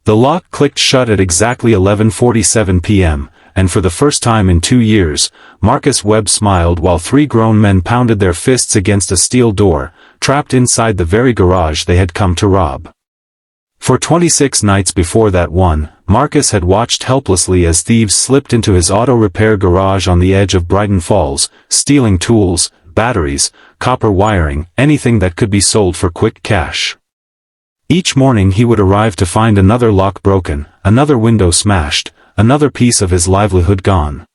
The lock clicked shut at exactly 11:47 p.m., and for the first time in 2 years, Marcus Webb smiled while 3 grown men pounded their fists against a steel door, trapped inside the very garage they had come to rob. For 26 nights before that one, Marcus had watched helplessly as thieves slipped into his auto repair garage on the edge of Brighton Falls, stealing tools, batteries, copper wiring, anything that could be sold for quick cash. Each morning he would arrive to find another lock broken, another window smashed, another piece of his livelihood gone.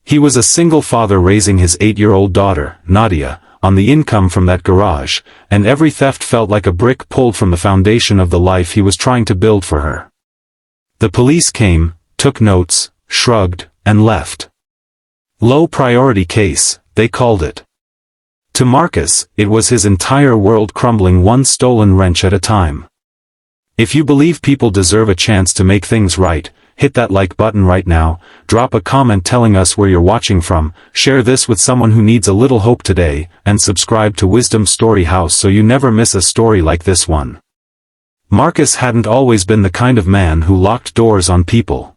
He was a single father raising his 8-year-old daughter, Nadia, on the income from that garage, and every theft felt like a brick pulled from the foundation of the life he was trying to build for her. The police came, took notes, shrugged, and left. Low priority case, they called it. To Marcus, it was his entire world crumbling one stolen wrench at a time. If you believe people deserve a chance to make things right, hit that like button right now, drop a comment telling us where you're watching from, share this with someone who needs a little hope today, and subscribe to Wisdom Story House so you never miss a story like this one. Marcus hadn't always been the kind of man who locked doors on people.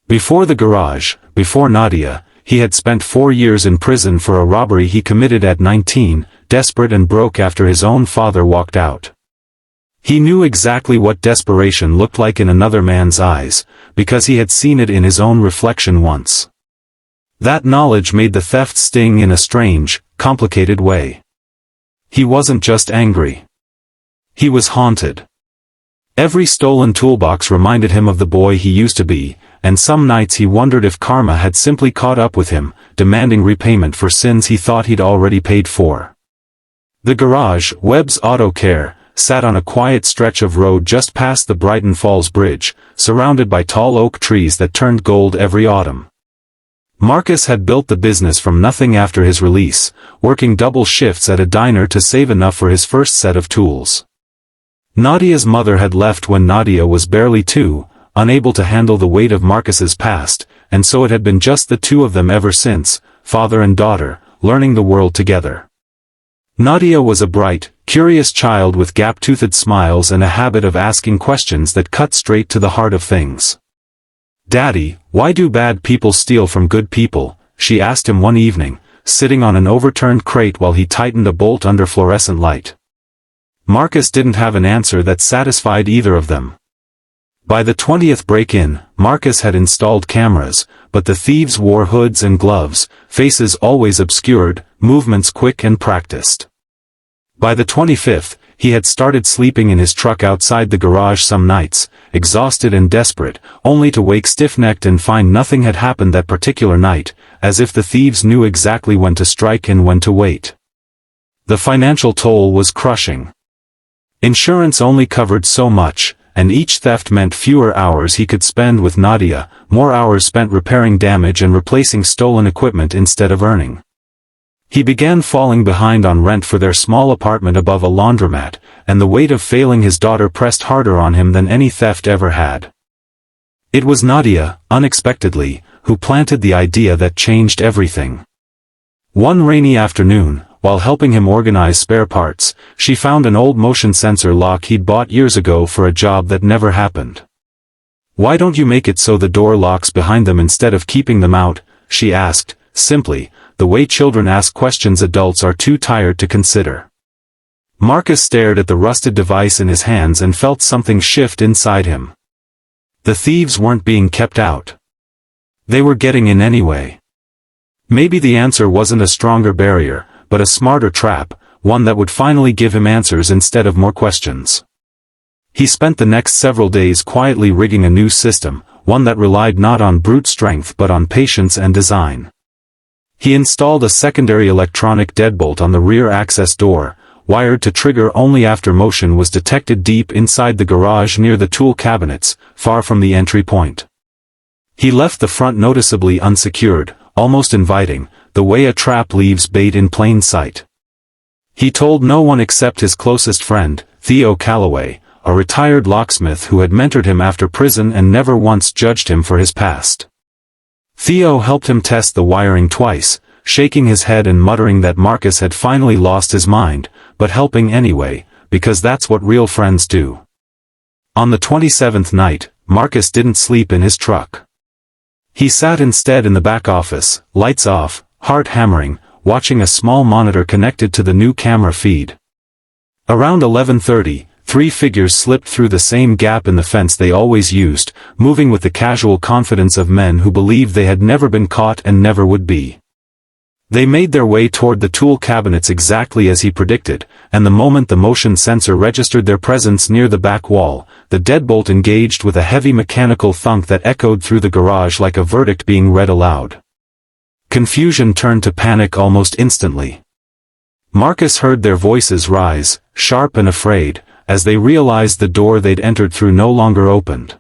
Before the garage, before Nadia, he had spent 4 years in prison for a robbery he committed at 19, desperate and broke after his own father walked out. He knew exactly what desperation looked like in another man's eyes, because he had seen it in his own reflection once. That knowledge made the theft sting in a strange, complicated way. He wasn't just angry. He was haunted. Every stolen toolbox reminded him of the boy he used to be, and some nights he wondered if karma had simply caught up with him, demanding repayment for sins he thought he'd already paid for. The garage, Webb's Auto Care, sat on a quiet stretch of road just past the Brighton Falls Bridge, surrounded by tall oak trees that turned gold every autumn. Marcus had built the business from nothing after his release, working double shifts at a diner to save enough for his first set of tools. Nadia's mother had left when Nadia was barely 2, unable to handle the weight of Marcus's past, and so it had been just the two of them ever since, father and daughter, learning the world together. Nadia was a bright, curious child with gap-toothed smiles and a habit of asking questions that cut straight to the heart of things. "Daddy, why do bad people steal from good people?" she asked him one evening, sitting on an overturned crate while he tightened a bolt under fluorescent light. Marcus didn't have an answer that satisfied either of them. By the 20th break-in, Marcus had installed cameras, but the thieves wore hoods and gloves, faces always obscured, movements quick and practiced. By the 25th, he had started sleeping in his truck outside the garage some nights, exhausted and desperate, only to wake stiff-necked and find nothing had happened that particular night, as if the thieves knew exactly when to strike and when to wait. The financial toll was crushing. Insurance only covered so much, and each theft meant fewer hours he could spend with Nadia, more hours spent repairing damage and replacing stolen equipment instead of earning. He began falling behind on rent for their small apartment above a laundromat, and the weight of failing his daughter pressed harder on him than any theft ever had. It was Nadia, unexpectedly, who planted the idea that changed everything. One rainy afternoon, while helping him organize spare parts, she found an old motion sensor lock he'd bought years ago for a job that never happened. "Why don't you make it so the door locks behind them instead of keeping them out?" she asked, simply, the way children ask questions adults are too tired to consider. Marcus stared at the rusted device in his hands and felt something shift inside him. The thieves weren't being kept out. They were getting in anyway. Maybe the answer wasn't a stronger barrier, but a smarter trap, one that would finally give him answers instead of more questions. He spent the next several days quietly rigging a new system, one that relied not on brute strength but on patience and design. He installed a secondary electronic deadbolt on the rear access door, wired to trigger only after motion was detected deep inside the garage near the tool cabinets, far from the entry point. He left the front noticeably unsecured, almost inviting, the way a trap leaves bait in plain sight. He told no one except his closest friend, Theo Calloway, a retired locksmith who had mentored him after prison and never once judged him for his past. Theo helped him test the wiring twice, shaking his head and muttering that Marcus had finally lost his mind, but helping anyway, because that's what real friends do. On the 27th night, Marcus didn't sleep in his truck. He sat instead in the back office, lights off, heart hammering, watching a small monitor connected to the new camera feed. Around 11:30, three figures slipped through the same gap in the fence they always used, moving with the casual confidence of men who believed they had never been caught and never would be. They made their way toward the tool cabinets exactly as he predicted, and the moment the motion sensor registered their presence near the back wall, the deadbolt engaged with a heavy mechanical thunk that echoed through the garage like a verdict being read aloud. Confusion turned to panic almost instantly. Marcus heard their voices rise, sharp and afraid, as they realized the door they'd entered through no longer opened.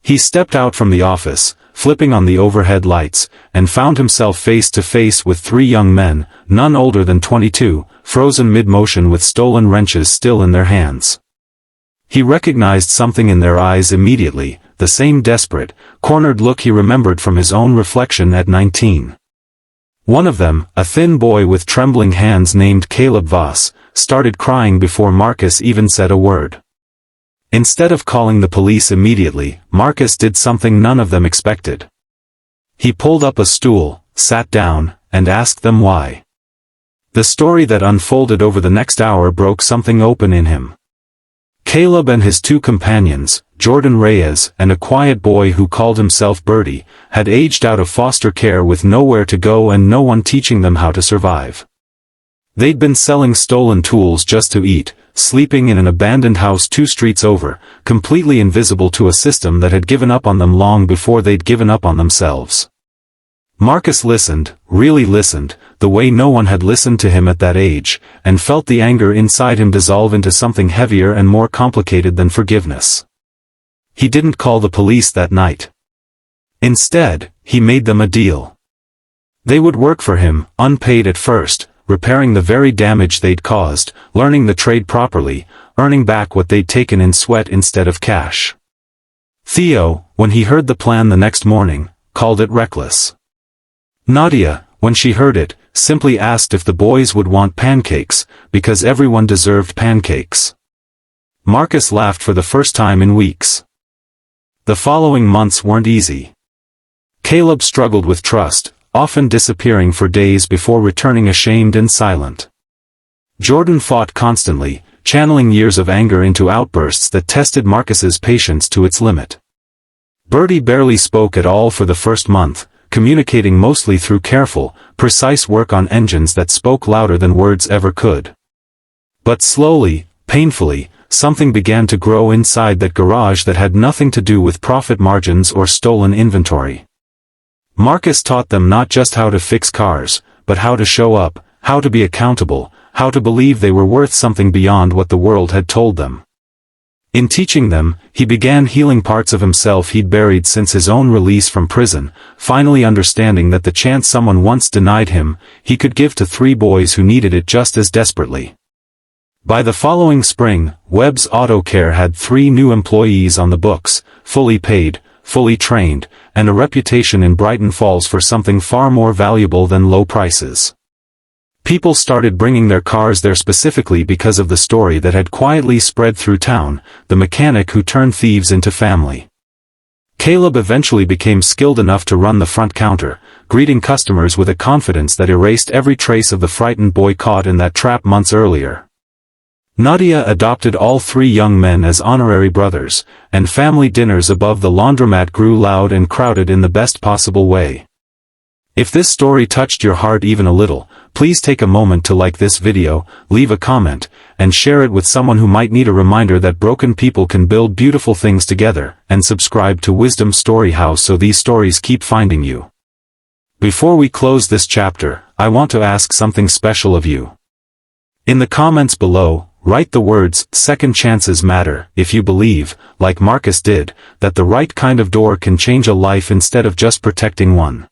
He stepped out from the office, flipping on the overhead lights, and found himself face to face with three young men, none older than 22, frozen mid-motion with stolen wrenches still in their hands. He recognized something in their eyes immediately, the same desperate, cornered look he remembered from his own reflection at 19. One of them, a thin boy with trembling hands named Caleb Voss, started crying before Marcus even said a word. Instead of calling the police immediately, Marcus did something none of them expected. He pulled up a stool, sat down, and asked them why. The story that unfolded over the next hour broke something open in him. Caleb and his two companions, Jordan Reyes and a quiet boy who called himself Birdie, had aged out of foster care with nowhere to go and no one teaching them how to survive. They'd been selling stolen tools just to eat, sleeping in an abandoned house 2 streets over, completely invisible to a system that had given up on them long before they'd given up on themselves. Marcus listened, really listened, the way no one had listened to him at that age, and felt the anger inside him dissolve into something heavier and more complicated than forgiveness. He didn't call the police that night. Instead, he made them a deal. They would work for him, unpaid at first, repairing the very damage they'd caused, learning the trade properly, earning back what they'd taken in sweat instead of cash. Theo, when he heard the plan the next morning, called it reckless. Nadia, when she heard it, simply asked if the boys would want pancakes, because everyone deserved pancakes. Marcus laughed for the first time in weeks. The following months weren't easy. Caleb struggled with trust, often disappearing for days before returning ashamed and silent. Jordan fought constantly, channeling years of anger into outbursts that tested Marcus's patience to its limit. Birdie barely spoke at all for the first month, communicating mostly through careful, precise work on engines that spoke louder than words ever could. But slowly, painfully, something began to grow inside that garage that had nothing to do with profit margins or stolen inventory. Marcus taught them not just how to fix cars, but how to show up, how to be accountable, how to believe they were worth something beyond what the world had told them. In teaching them, he began healing parts of himself he'd buried since his own release from prison, finally understanding that the chance someone once denied him, he could give to 3 boys who needed it just as desperately. By the following spring, Webb's Auto Care had 3 new employees on the books, fully paid, fully trained, and a reputation in Brighton Falls for something far more valuable than low prices. People started bringing their cars there specifically because of the story that had quietly spread through town, the mechanic who turned thieves into family. Caleb eventually became skilled enough to run the front counter, greeting customers with a confidence that erased every trace of the frightened boy caught in that trap months earlier. Nadia adopted all 3 young men as honorary brothers, and family dinners above the laundromat grew loud and crowded in the best possible way. If this story touched your heart even a little, please take a moment to like this video, leave a comment, and share it with someone who might need a reminder that broken people can build beautiful things together, and subscribe to Wisdom Story House so these stories keep finding you. Before we close this chapter, I want to ask something special of you. In the comments below, write the words, "Second chances matter," if you believe, like Marcus did, that the right kind of door can change a life instead of just protecting one.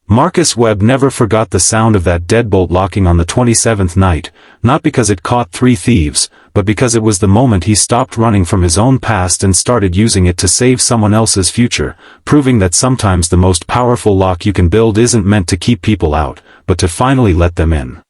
Marcus Webb never forgot the sound of that deadbolt locking on the 27th night, not because it caught 3 thieves, but because it was the moment he stopped running from his own past and started using it to save someone else's future, proving that sometimes the most powerful lock you can build isn't meant to keep people out, but to finally let them in.